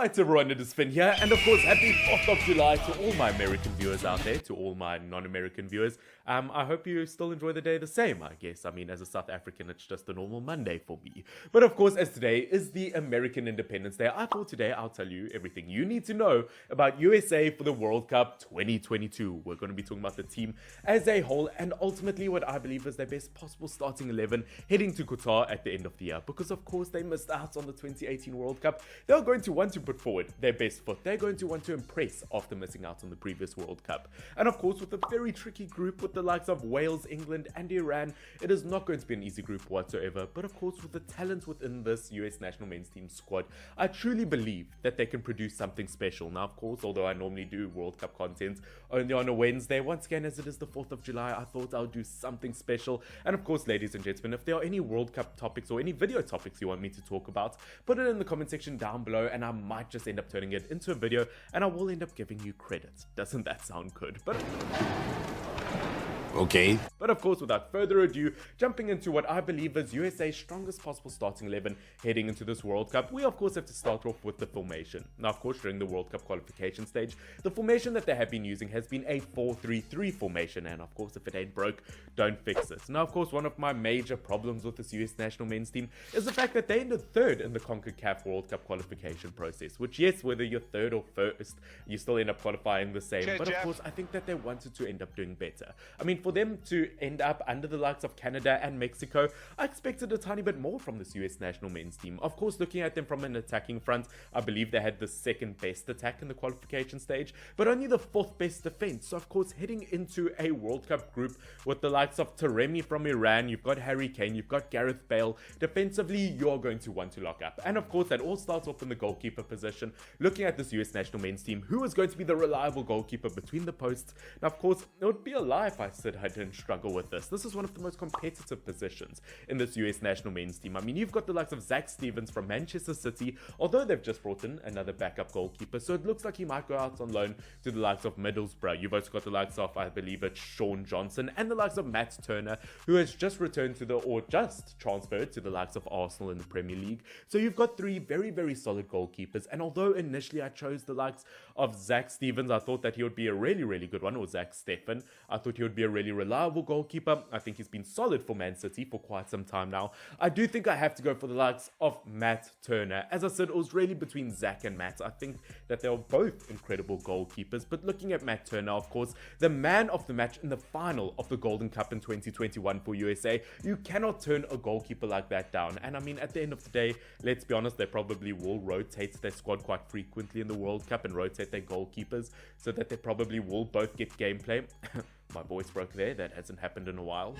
Alright everyone, it is Finn here, and of course happy 4th of July to all my American viewers out there, to all my non-American viewers. I hope you still enjoy the day the same, I guess. I mean, as a South African, it's just a normal Monday for me. But of course, as today is the American Independence Day, I thought today I'll tell you everything you need to know about USA for the World Cup 2022. We're going to be talking about the team as a whole, and ultimately what I believe is their best possible starting 11 heading to Qatar at the end of the year. Because of course, they missed out on the 2018 World Cup. They're going to want to put forward their best foot. They're going to want to impress after missing out on the previous World Cup. And of course, with a very tricky group with the likes of Wales, England and Iran, it is not going to be an easy group whatsoever. But of course, with the talent within this US national men's team squad, I truly believe that they can produce something special. Now, of course, although I normally do World Cup content only on a Wednesday, once again, as it is the 4th of July, I thought I would do something special. And of course, ladies and gentlemen, if there are any World Cup topics or any video topics you want me to talk about, put it in the comment section down below and I might just end up turning it into a video and I will end up giving you credit. Doesn't that sound good? Okay. But of course, without further ado, jumping into what I believe is USA's strongest possible starting 11 heading into this World Cup, we of course have to start off with the formation. Now, of course, during the World Cup qualification stage, the formation that they have been using has been a 4-3-3 formation, and of course, if it ain't broke, don't fix it. Now, of course, one of my major problems with this US national men's team is the fact that they ended third in the Concacaf World Cup qualification process, which, yes, whether you're third or first, you still end up qualifying the same. But of course, I think that they wanted to end up doing better. I mean, for them to end up under the likes of Canada and Mexico, I expected a tiny bit more from this US national men's team. Of course, looking at them from an attacking front, I believe they had the second best attack in the qualification stage, but only the 4th best defense. So of course, heading into a World Cup group with the likes of Taremi from Iran, you've got Harry Kane, you've got Gareth Bale, defensively, you're going to want to lock up. And of course, that all starts off in the goalkeeper position. Looking at this US national men's team, who is going to be the reliable goalkeeper between the posts? Now, of course, it would be a lie if I said I didn't struggle with this. This is one of the most competitive positions in this US national men's team. I mean, you've got the likes of Zach Stevens from Manchester City, although they've just brought in another backup goalkeeper, so it looks like he might go out on loan to the likes of Middlesbrough. You've also got the likes of, I believe it's Sean Johnson, and the likes of Matt Turner, who has just returned to just transferred to the likes of Arsenal in the Premier League. So you've got three very, very solid goalkeepers, and although initially I chose the likes of Zach Stevens, I thought that he would be a really, really good one, or Zach Steffen. I thought he would be a really reliable goalkeeper. I think he's been solid for Man City for quite some time now. I do think I have to go for the likes of Matt Turner. As I said, it was really between Zach and Matt. I think that they were both incredible goalkeepers, but looking at Matt Turner, of course, the man of the match in the final of the Golden Cup in 2021 for USA, you cannot turn a goalkeeper like that down. And I mean, at the end of the day, let's be honest, they probably will rotate their squad quite frequently in the World Cup and rotate their goalkeepers so that they probably will both get gameplay. My voice broke there. That hasn't happened in a while.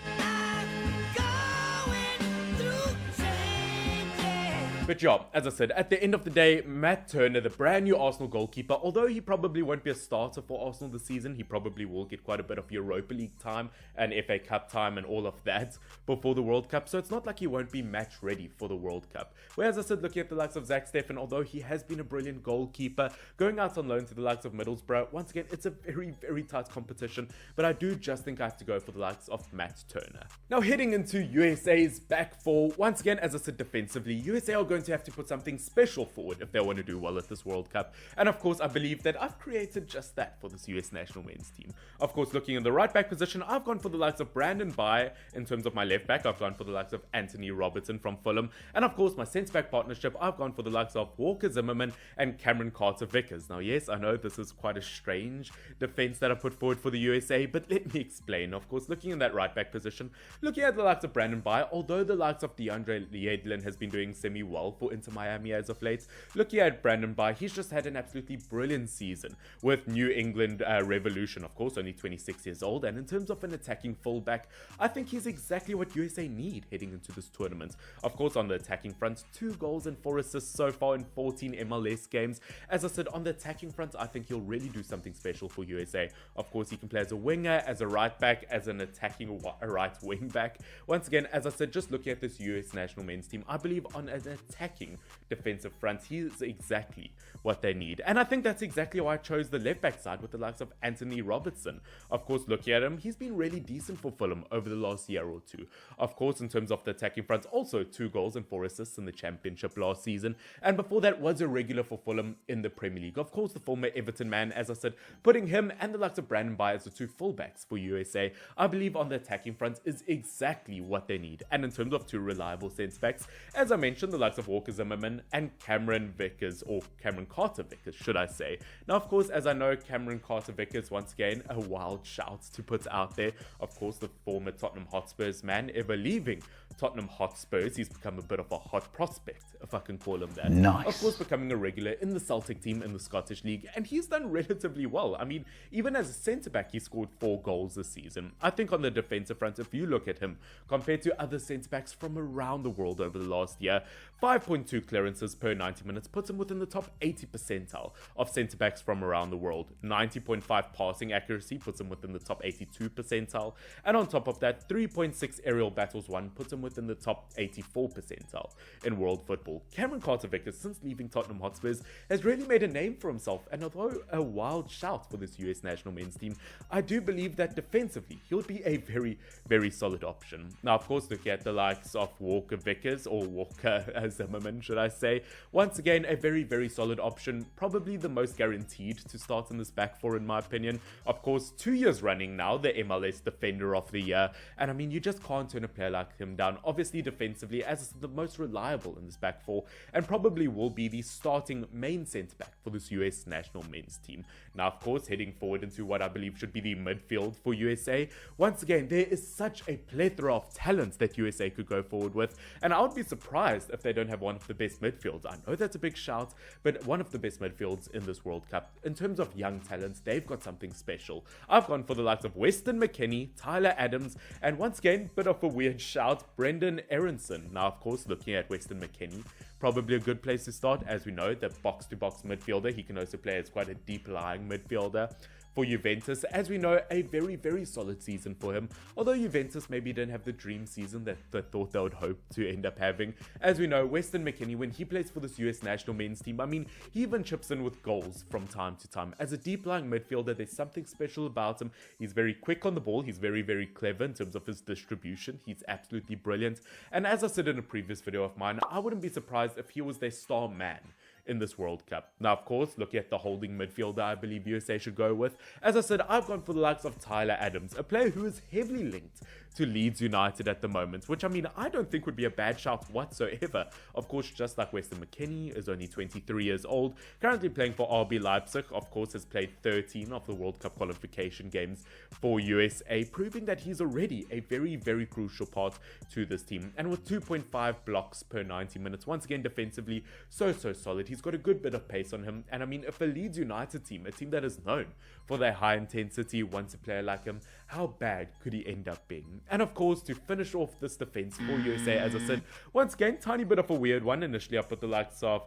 But yeah, as I said, at the end of the day, Matt Turner, the brand new Arsenal goalkeeper, although he probably won't be a starter for Arsenal this season, he probably will get quite a bit of Europa League time and FA Cup time and all of that before the World Cup. So it's not like he won't be match ready for the World Cup. Whereas I said, looking at the likes of Zach Steffen, although he has been a brilliant goalkeeper, going out on loan to the likes of Middlesbrough, once again, it's a very, very tight competition. But I do just think I have to go for the likes of Matt Turner. Now, heading into USA's back four, once again, as I said, defensively, USA are going to have to put something special forward if they want to do well at this World Cup. And of course, I believe that I've created just that for this US national men's team. Of course, looking in the right back position, I've gone for the likes of Brandon Baye. In terms of my left back, I've gone for the likes of Anthony Robertson from Fulham. And of course, my centre back partnership, I've gone for the likes of Walker Zimmerman and Cameron Carter-Vickers. Now, yes, I know this is quite a strange defense that I put forward for the USA, but let me explain. Of course, looking in that right back position, looking at the likes of Brandon Baye, although the likes of DeAndre Yedlin has been doing semi-well for Inter Miami as of late, looking at Brandon Baye, he's just had an absolutely brilliant season with New England Revolution, of course, only 26 years old, and in terms of an attacking fullback, I think he's exactly what USA need heading into this tournament. Of course, on the attacking front, 2 goals and 4 assists so far in 14 MLS games. As I said, on the attacking front, I think he'll really do something special for USA. Of course, he can play as a winger, as a right back, as an attacking right wing back. Once again, as I said, just looking at this US national men's team, I believe on an attacking defensive front, he is exactly what they need. And I think that's exactly why I chose the left back side with the likes of Anthony Robertson. Of course, looking at him, he's been really decent for Fulham over the last year or two. Of course, in terms of the attacking front, also 2 goals and 4 assists in the Championship last season. And before that was a regular for Fulham in the Premier League. Of course, the former Everton man, as I said, putting him and the likes of Brandon Bayer as the 2 fullbacks for USA, I believe on the attacking front is exactly what they need. And in terms of 2 reliable centre-backs, as I mentioned, the likes of Walker Zimmerman and Cameron Vickers, or Cameron Carter-Vickers, should I say. Now, of course, as I know, Cameron Carter-Vickers, once again, a wild shout to put out there. Of course, the former Tottenham Hotspurs man, ever leaving Tottenham Hotspurs, he's become a bit of a hot prospect, if I can call him that. Nice. Of course, becoming a regular in the Celtic team in the Scottish League, and he's done relatively well. I mean, even as a centre-back, he scored 4 goals this season. I think on the defensive front, if you look at him, compared to other centre-backs from around the world over the last year, 5.2 clearances per 90 minutes puts him within the top 80 percentile of centre-backs from around the world. 90.5 passing accuracy puts him within the top 82 percentile. And on top of that, 3.6 aerial battles won puts him within the top 84 percentile in world football. Cameron Carter-Vickers, since leaving Tottenham Hotspurs, has really made a name for himself. And although a wild shout for this US national men's team, I do believe that defensively, he'll be a very, very solid option. Now, of course, looking at the likes of Walker Vickers, or Walker Zimmerman, should I say, once again, a very, very solid option, probably the most guaranteed to start in this back four, in my opinion. Of course, 2 years running now, the MLS Defender of the Year, and I mean, you just can't turn a player like him down. Obviously, defensively, as the most reliable in this back four, and probably will be the starting main centre-back for this US national men's team. Now, of course, heading forward into what I believe should be the midfield for USA, once again, there is such a plethora of talents that USA could go forward with, and I would be surprised if they don't have one of the best midfields. I know that's a big shout, but one of the best midfields in this World Cup. In terms of young talents, they've got something special. I've gone for the likes of Weston Mckennie, Tyler Adams, and once again, bit of a weird shout, Brendan Aronson. Now, of course, looking at Weston Mckennie, probably a good place to start. As we know, the box-to-box midfielder, he can also play as quite a deep-lying midfielder. For Juventus, as we know, a very, very solid season for him. Although Juventus maybe didn't have the dream season that they thought they would hope to end up having. As we know, Weston Mckennie, when he plays for this US national men's team, I mean, he even chips in with goals from time to time. As a deep-lying midfielder, there's something special about him. He's very quick on the ball. He's very, very clever in terms of his distribution. He's absolutely brilliant. And as I said in a previous video of mine, I wouldn't be surprised if he was their star man in this World Cup. Now, of course, looking at the holding midfielder I believe USA should go with. As I said, I've gone for the likes of Tyler Adams, a player who is heavily linked to Leeds United at the moment, which I mean, I don't think would be a bad shout whatsoever. Of course, just like Weston Mckennie, is only 23 years old, currently playing for RB Leipzig, of course, has played 13 of the World Cup qualification games for USA, proving that he's already a very, very crucial part to this team. And with 2.5 blocks per 90 minutes, once again, defensively, so solid. He's got a good bit of pace on him. And I mean, if a Leeds United team, a team that is known for their high intensity, wants a player like him, how bad could he end up being? And of course, to finish off this defense for USA, as I said, once again, tiny bit of a weird one. Initially, I put the likes of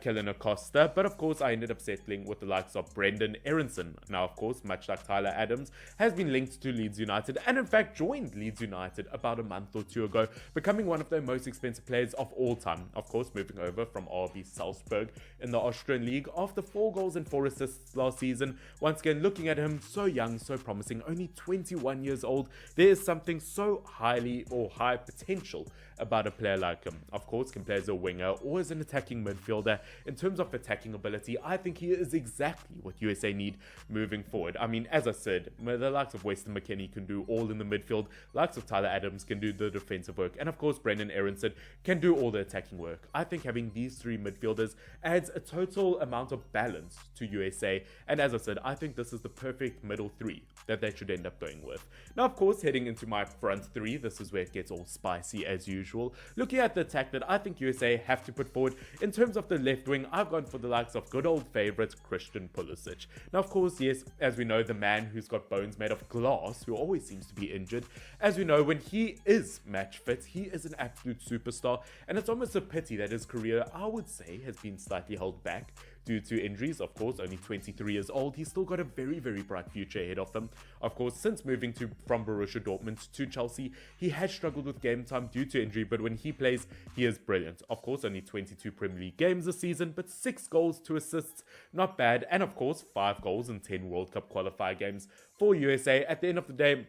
Kellen Acosta, but of course, I ended up settling with the likes of Brendan Aronson. Now, of course, much like Tyler Adams, has been linked to Leeds United, and in fact, joined Leeds United about a month or two ago, becoming one of their most expensive players of all time. Of course, moving over from RB Salzburg in the Austrian League after 4 goals and 4 assists last season. Once again, looking at him, so young, so promising, only 21 years old. There is something so high potential about a player like him. Of course, can play as a winger or as an attacking midfielder. In terms of attacking ability, I think he is exactly what USA need moving forward. I mean, as I said, the likes of Weston Mckennie can do all in the midfield, likes of Tyler Adams can do the defensive work, and of course, Brendan Aronson can do all the attacking work. I think having these 3 midfielders adds a total amount of balance to USA, and as I said, I think this is the perfect middle 3 that they should end up going with. Now, of course, heading into my front 3, this is where it gets all spicy as usual. Looking at the attack that I think USA have to put forward, in terms of the left wing, I've gone for the likes of good old favourite Christian Pulisic. Now, of course, yes, as we know, the man who's got bones made of glass, who always seems to be injured, as we know, when he is match fit, he is an absolute superstar, and it's almost a pity that his career, I would say, has been slightly held back due to injuries. Of course, only 23 years old. He's still got a very, very bright future ahead of him. Of course, since moving from Borussia Dortmund to Chelsea, he has struggled with game time due to injury, but when he plays, he is brilliant. Of course, only 22 Premier League games this season, but 6 goals, 2 assists, not bad. And of course, 5 goals in 10 World Cup qualifier games for USA. At the end of the day,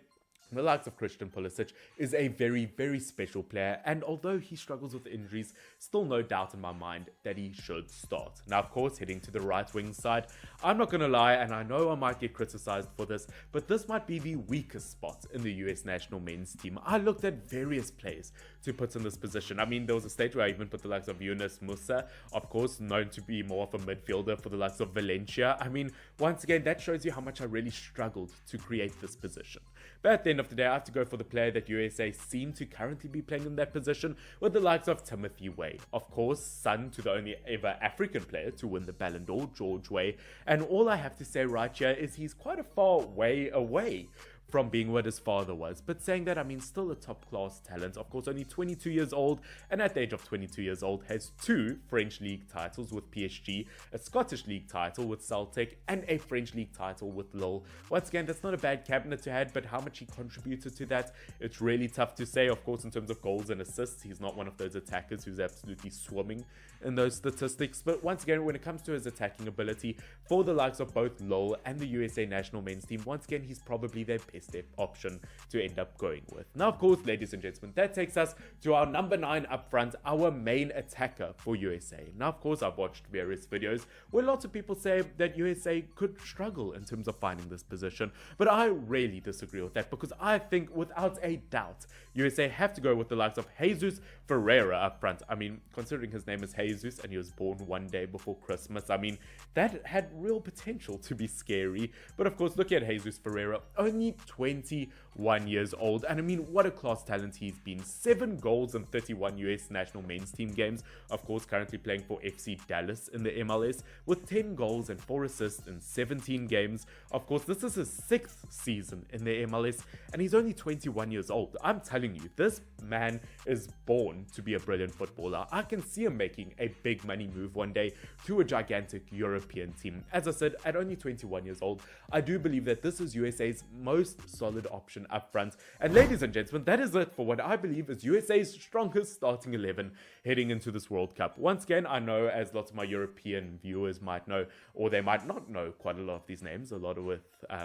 the likes of Christian Pulisic is a very, very special player, and although he struggles with injuries, still no doubt in my mind that he should start. Now, of course, heading to the right wing side, I'm not going to lie, and I know I might get criticized for this, but this might be the weakest spot in the US national men's team. I looked at various players to put in this position. I mean, there was a stage where I even put the likes of Yunus Musa, of course, known to be more of a midfielder for the likes of Valencia. I mean, once again, that shows you how much I really struggled to create this position. But at the end of the day, I have to go for the player that USA seem to currently be playing in that position, with the likes of Timothy Weah. Of course, son to the only ever African player to win the Ballon d'Or, George Weah. And all I have to say right here is he's quite a far way away from being what his father was. But saying that, I mean, still a top-class talent. Of course, only 22 years old, and at the age of 22 years old, has 2 French League titles with PSG, a Scottish League title with Celtic, and a French League title with Lille. Once again, that's not a bad cabinet to have, but how much he contributed to that, it's really tough to say. Of course, in terms of goals and assists, he's not one of those attackers who's absolutely swimming in those statistics. But once again, when it comes to his attacking ability, for the likes of both Lille and the USA national men's team, once again, he's probably their best option to end up going with. Now, of course, ladies and gentlemen, that takes us to our number 9 up front, our main attacker for USA. Now, of course, I've watched various videos where lots of people say that USA could struggle in terms of finding this position, but I really disagree with that, because I think without a doubt USA have to go with the likes of Jesus Ferreira up front. I mean, considering his name is Jesus and he was born one day before Christmas, I mean, that had real potential to be scary. But of course, look at Jesus Ferreira, only 21 years old, and I mean, what a class talent he's been. 7 goals in 31 US national men's team games. Of course, currently playing for FC Dallas in the MLS, with 10 goals and 4 assists in 17 games. Of course, this is his 6th season in the MLS, and he's only 21 years old. I'm telling you, this man is born to be a brilliant footballer. I can see him making a big money move one day to a gigantic European team. As I said, at only 21 years old, I do believe that this is USA's most solid option up front. And ladies and gentlemen, that is it for what I believe is USA's strongest starting 11 heading into this World Cup. Once again, I know, as lots of my European viewers might know, or they might not know quite a lot of these names, a lot of with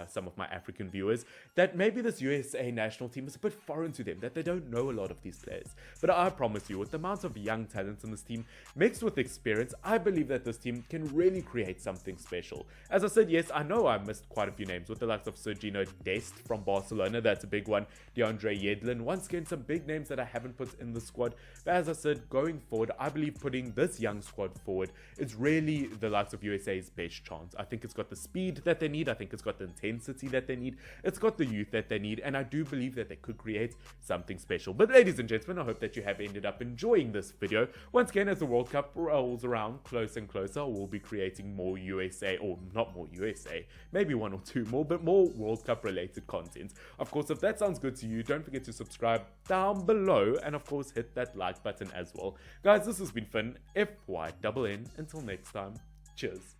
some of my African viewers, that maybe this USA national team is a bit foreign to them, that they don't know a lot of these players. But I promise you, with the amount of young talent in this team, mixed with experience, I believe that this team can really create something special. As I said, yes, I know I missed quite a few names, with the likes of Sergino Dest from Barcelona, that's a big one, DeAndre Yedlin, once again, some big names that I haven't put in the squad. But as I said, going forward, I believe putting this young squad forward is really the likes of USA's best chance. I think it's got the speed that they need, I think it's got the intensity that they need, it's got the youth that they need, and I do believe that they could create something special. But ladies and gentlemen, I hope that you have ended up enjoying this video. Once again, as the World Cup rolls around closer and closer, we'll be creating more USA, or not more USA, maybe 1 or 2 more, but more World Cup related content. Of course, if that sounds good to you, don't forget to subscribe down below, and of course hit that like button as well. Guys, this has been Finn, FYNN. Until next time, cheers.